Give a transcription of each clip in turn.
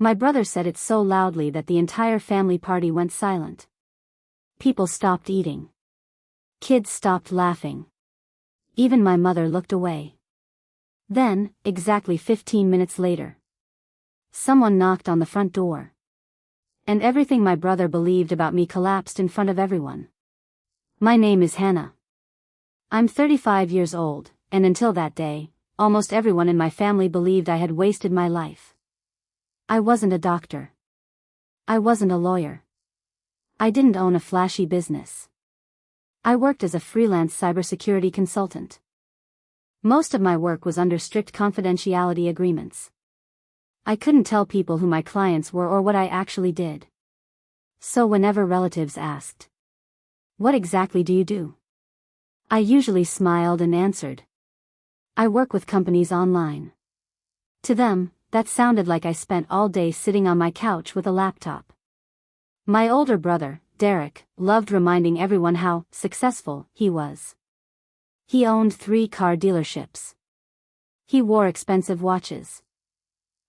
My brother said it so loudly that the entire family party went silent. People stopped eating. Kids stopped laughing. Even my mother looked away. Then, exactly 15 minutes later, someone knocked on the front door. And everything my brother believed about me collapsed in front of everyone. My name is Hannah. I'm 35 years old, and until that day, almost everyone in my family believed I had wasted my life. I wasn't a doctor. I wasn't a lawyer. I didn't own a flashy business. I worked as a freelance cybersecurity consultant. Most of my work was under strict confidentiality agreements. I couldn't tell people who my clients were or what I actually did. So whenever relatives asked, "What exactly do you do?" I usually smiled and answered, "I work with companies online." To them, that sounded like I spent all day sitting on my couch with a laptop. My older brother, Derek, loved reminding everyone how successful he was. He owned 3 car dealerships. He wore expensive watches.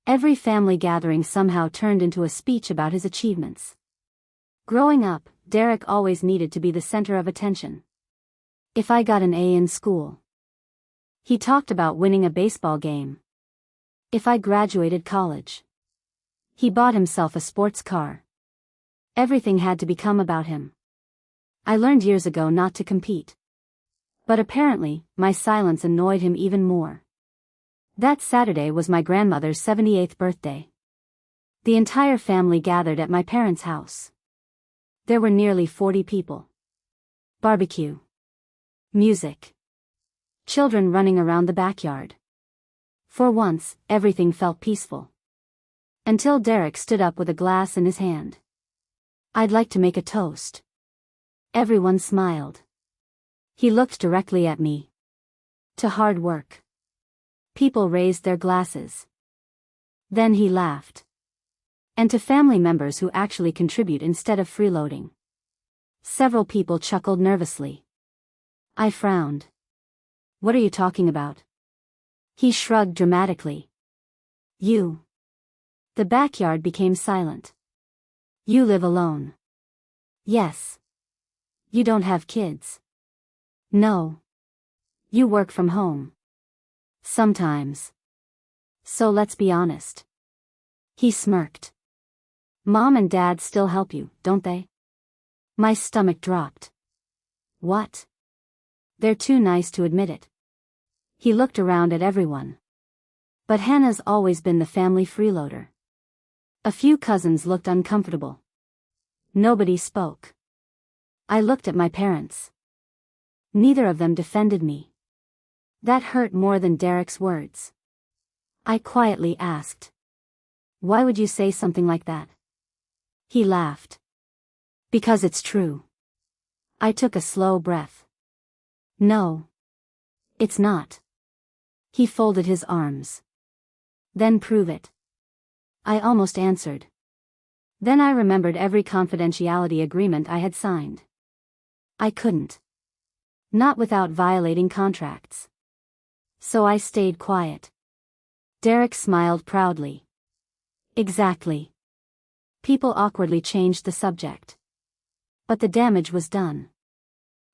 Every family gathering somehow turned into a speech about his achievements. Growing up, Derek always needed to be the center of attention. If I got an A in school, he talked about winning a baseball game. If I graduated college, he bought himself a sports car. Everything had to become about him. I learned years ago not to compete. But apparently, my silence annoyed him even more. That Saturday was my grandmother's 78th birthday. The entire family gathered at my parents' house. There were nearly 40 people. Barbecue. Music. Children running around the backyard. For once, everything felt peaceful. Until Derek stood up with a glass in his hand. "I'd like to make a toast." Everyone smiled. He looked directly at me. To hard work. People raised their glasses. Then he laughed. And to family members who actually contribute instead of freeloading. Several people chuckled nervously. I frowned. "What are you talking about?" He shrugged dramatically. "You." The backyard became silent. "You live alone." "Yes." "You don't have kids." "No." "You work from home." "Sometimes." "So let's be honest." He smirked. "Mom and Dad still help you, don't they?" My stomach dropped. "What?" "They're too nice to admit it." He looked around at everyone. But Hannah's always been the family freeloader. A few cousins looked uncomfortable. Nobody spoke. I looked at my parents. Neither of them defended me. That hurt more than Derek's words. I quietly asked, "Why would you say something like that?" He laughed. "Because it's true." I took a slow breath. "No. It's not." He folded his arms. "Then prove it." I almost answered. Then I remembered every confidentiality agreement I had signed. I couldn't. Not without violating contracts. So I stayed quiet. Derek smiled proudly. Exactly. People awkwardly changed the subject. But the damage was done.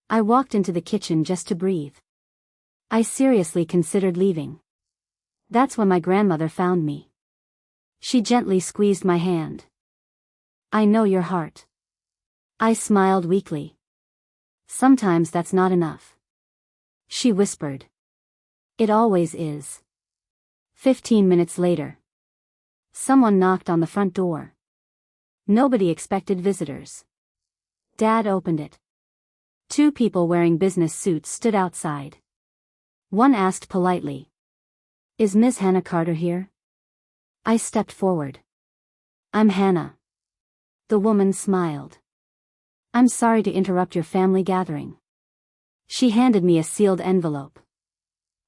I walked into the kitchen just to breathe. I seriously considered leaving. That's when my grandmother found me. She gently squeezed my hand. "I know your heart." I smiled weakly. "Sometimes that's not enough." She whispered. "It always is." 15 minutes later. Someone knocked on the front door. Nobody expected visitors. Dad opened it. 2 people wearing business suits stood outside. One asked politely, "Is Miss Hannah Carter here?" I stepped forward. "I'm Hannah." The woman smiled. "I'm sorry to interrupt your family gathering." She handed me a sealed envelope.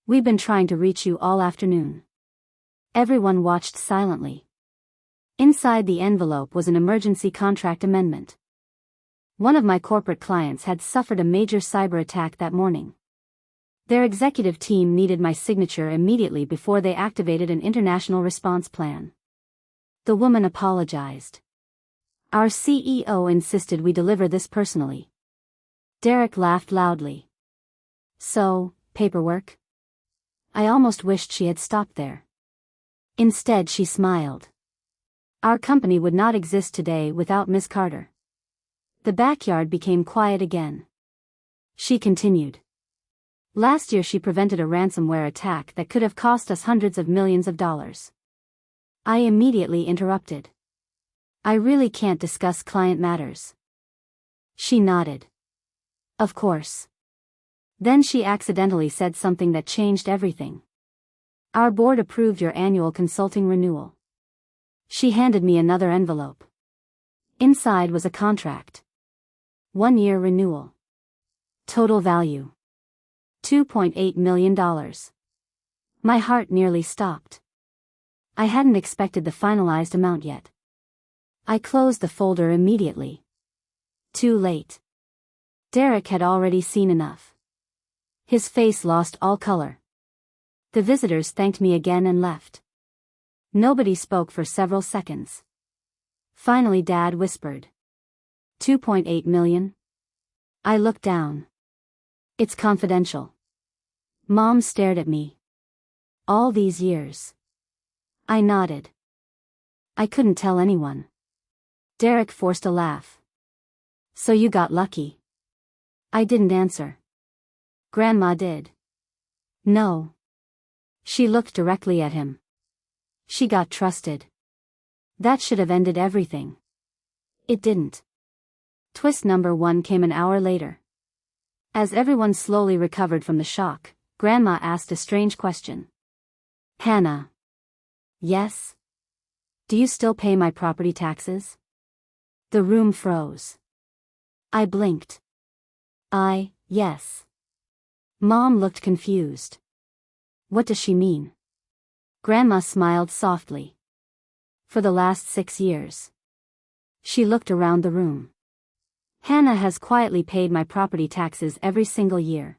"We've been trying to reach you all afternoon." Everyone watched silently. Inside the envelope was an emergency contract amendment. One of my corporate clients had suffered a major cyber attack that morning. Their executive team needed my signature immediately before they activated an international response plan. The woman apologized. Our CEO insisted we deliver this personally. Derek laughed loudly. So, paperwork? I almost wished she had stopped there. Instead she smiled. Our company would not exist today without Miss Carter. The backyard became quiet again. She continued. Last year she prevented a ransomware attack that could have cost us hundreds of millions of dollars. I immediately interrupted. I really can't discuss client matters. She nodded. Of course. Then she accidentally said something that changed everything. Our board approved your annual consulting renewal. She handed me another envelope. Inside was a contract. 1-year renewal. Total value. $2.8 million. My heart nearly stopped. I hadn't expected the finalized amount yet. I closed the folder immediately. Too late. Derek had already seen enough. His face lost all color. The visitors thanked me again and left. Nobody spoke for several seconds. Finally Dad whispered. 2.8 million? I looked down. It's confidential. Mom stared at me. All these years. I nodded. I couldn't tell anyone. Derek forced a laugh. So you got lucky. I didn't answer. Grandma did. No. She looked directly at him. She got trusted. That should have ended everything. It didn't. Twist number 1 came an hour later. As everyone slowly recovered from the shock, Grandma asked a strange question. Hannah. Yes? Do you still pay my property taxes? The room froze. I blinked. Yes. Mom looked confused. What does she mean? Grandma smiled softly. For the last 6 years. She looked around the room. Hannah has quietly paid my property taxes every single year.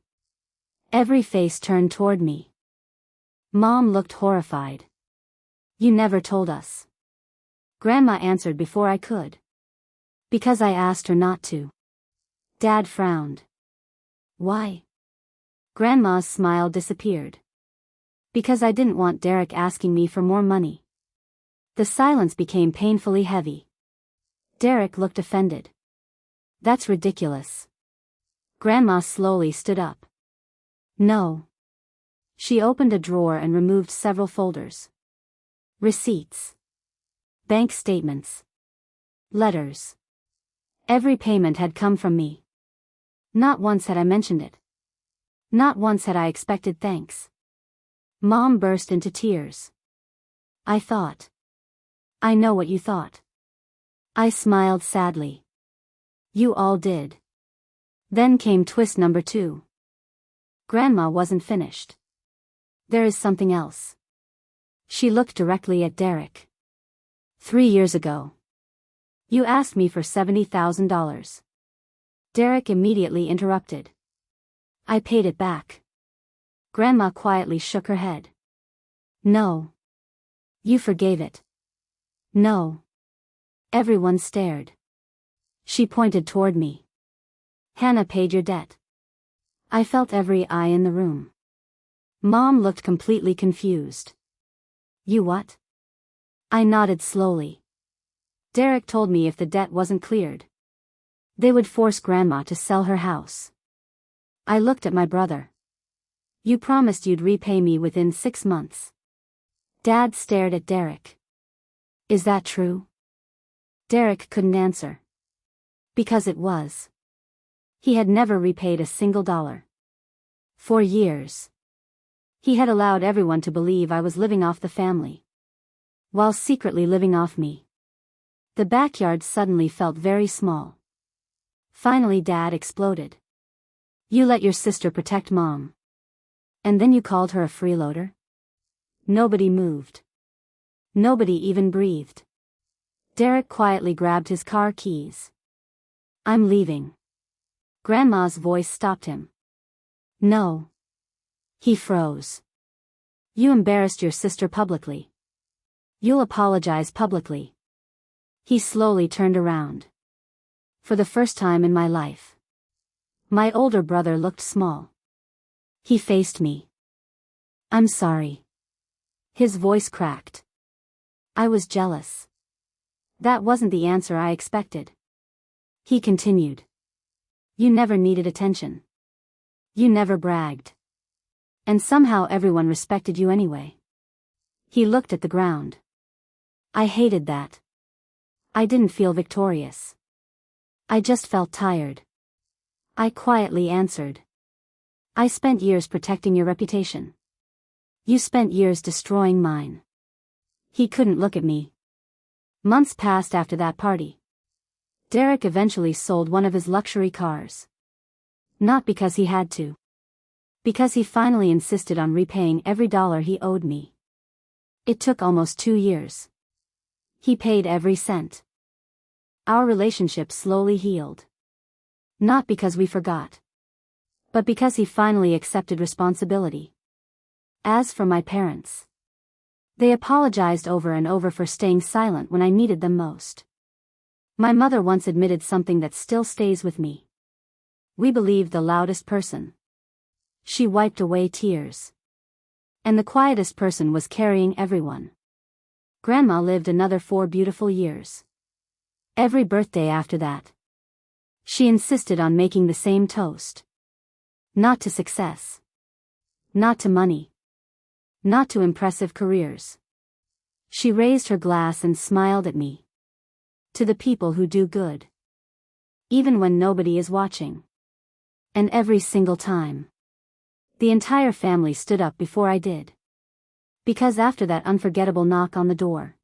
Every face turned toward me. Mom looked horrified. You never told us. Grandma answered before I could. Because I asked her not to. Dad frowned. Why? Grandma's smile disappeared. Because I didn't want Derek asking me for more money. The silence became painfully heavy. Derek looked offended. That's ridiculous. Grandma slowly stood up. No. She opened a drawer and removed several folders. Receipts. Bank statements. Letters. Every payment had come from me. Not once had I mentioned it. Not once had I expected thanks. Mom burst into tears. I thought. I know what you thought. I smiled sadly. You all did. Then came twist number 2. Grandma wasn't finished. There is something else. She looked directly at Derek. 3 years ago. You asked me for $70,000. Derek immediately interrupted. I paid it back. Grandma quietly shook her head. No. You forgave it. No. Everyone stared. She pointed toward me. Hannah paid your debt. I felt every eye in the room. Mom looked completely confused. You what? I nodded slowly. Derek told me if the debt wasn't cleared, they would force Grandma to sell her house. I looked at my brother. You promised you'd repay me within 6 months. Dad stared at Derek. Is that true? Derek couldn't answer. Because it was. He had never repaid a single dollar. For years. He had allowed everyone to believe I was living off the family, while secretly living off me. The backyard suddenly felt very small. Finally Dad exploded. You let your sister protect Mom. And then you called her a freeloader? Nobody moved. Nobody even breathed. Derek quietly grabbed his car keys. I'm leaving. Grandma's voice stopped him. No. He froze. You embarrassed your sister publicly. You'll apologize publicly. He slowly turned around. For the first time in my life. My older brother looked small. He faced me. I'm sorry. His voice cracked. I was jealous. That wasn't the answer I expected. He continued. You never needed attention. You never bragged. And somehow everyone respected you anyway. He looked at the ground. I hated that. I didn't feel victorious. I just felt tired. I quietly answered. I spent years protecting your reputation. You spent years destroying mine. He couldn't look at me. Months passed after that party. Derek eventually sold one of his luxury cars. Not because he had to. Because he finally insisted on repaying every dollar he owed me. It took almost 2 years. He paid every cent. Our relationship slowly healed. Not because we forgot. But because he finally accepted responsibility. As for my parents. They apologized over and over for staying silent when I needed them most. My mother once admitted something that still stays with me. We believed the loudest person. She wiped away tears. And the quietest person was carrying everyone. Grandma lived another 4 beautiful years. Every birthday after that. She insisted on making the same toast. Not to success. Not to money. Not to impressive careers. She raised her glass and smiled at me. To the people who do good. Even when nobody is watching. And every single time. The entire family stood up before I did. Because after that unforgettable knock on the door.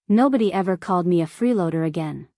Nobody ever called me a freeloader again.